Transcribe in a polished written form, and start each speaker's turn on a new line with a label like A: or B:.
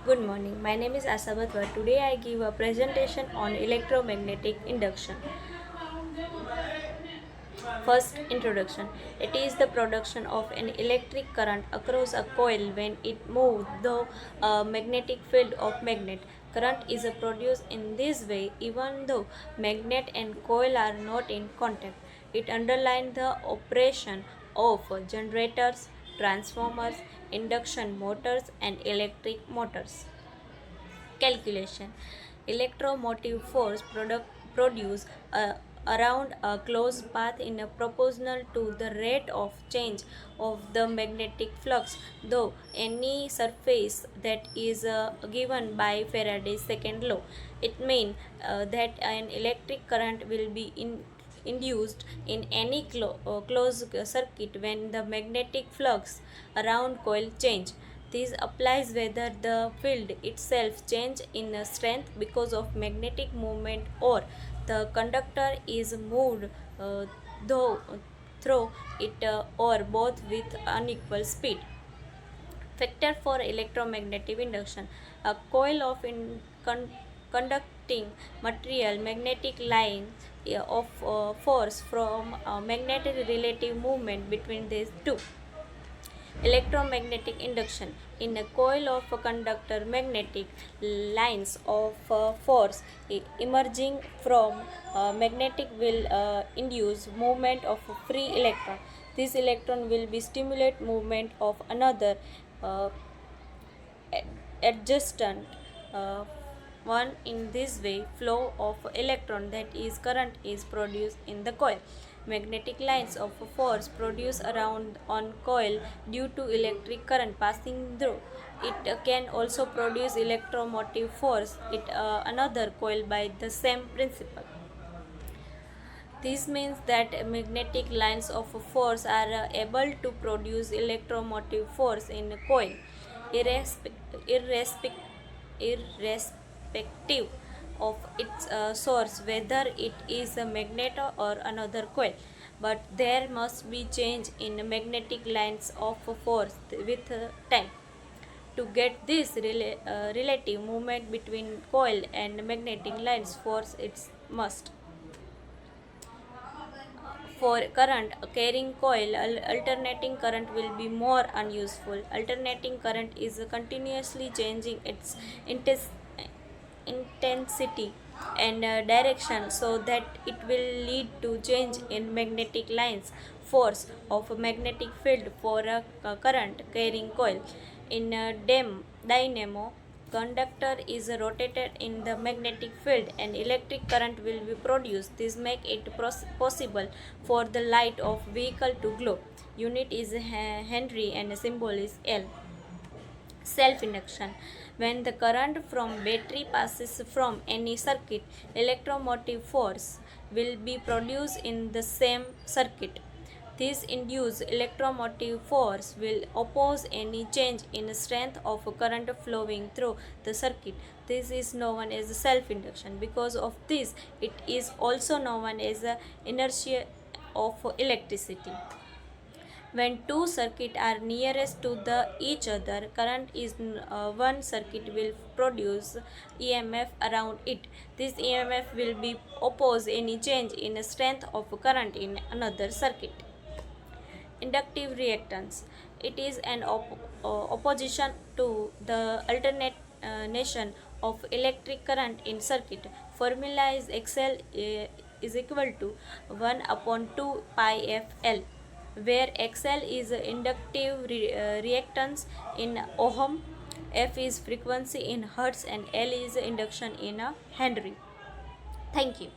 A: Good morning. My name is Asabatwa. Today I give a presentation on electromagnetic induction. First, introduction. It is the production of an electric current across a coil when it moves the magnetic field of magnet. Current is produced in this way even though magnet and coil are not in contact. It underlines the operation of generators, transformers, induction motors, and electric motors. Calculation. Electromotive force produce around a closed path in a proportional to the rate of change of the magnetic flux, though any surface that is given by Faraday's second law. It means that an electric current will be induced in any closed circuit when the magnetic flux around coil change. This applies whether the field itself change in strength because of magnetic movement or the conductor is moved though through it or both with unequal speed. Factor for electromagnetic induction. A coil of conducting material magnetic line of force from magnetic relative movement between these two. Electromagnetic induction. In a coil of a conductor, magnetic lines of force emerging from magnetic will induce movement of a free electron. This electron will be stimulate movement of another uh, adjacent uh, one. In this way, flow of electron, that is current, is produced in the coil. Magnetic lines of force produced around on coil due to electric current passing through. It can also produce electromotive force it another coil by the same principle. This means that magnetic lines of force are able to produce electromotive force in a coil, irrespective of its source, whether it is a magnet or another coil. But there must be change in magnetic lines of force with time. To get this relative movement between coil and magnetic lines force, it must. For current carrying coil, alternating current will be more unuseful. Alternating current is continuously changing its intensity and direction so that it will lead to change in magnetic lines force of a magnetic field for a current carrying coil. In a dynamo, conductor is rotated in the magnetic field and electric current will be produced. This make it possible for the light of vehicle to glow. Unit is Henry and symbol is L. Self-induction. When the current from battery passes from any circuit, electromotive force will be produced in the same circuit. This induced electromotive force will oppose any change in strength of current flowing through the circuit. This is known as self-induction. Because of this, it is also known as the inertia of electricity. When two circuits are nearest to each other, current is one circuit will produce EMF around it. This EMF will be oppose any change in strength of current in another circuit. Inductive reactance. It is an opposition to the alternation of electric current in circuit. Formula is XL is equal to 1 upon 2 pi FL, where XL is inductive reactance in ohm, F is frequency in hertz, and L is induction in a Henry. Thank you.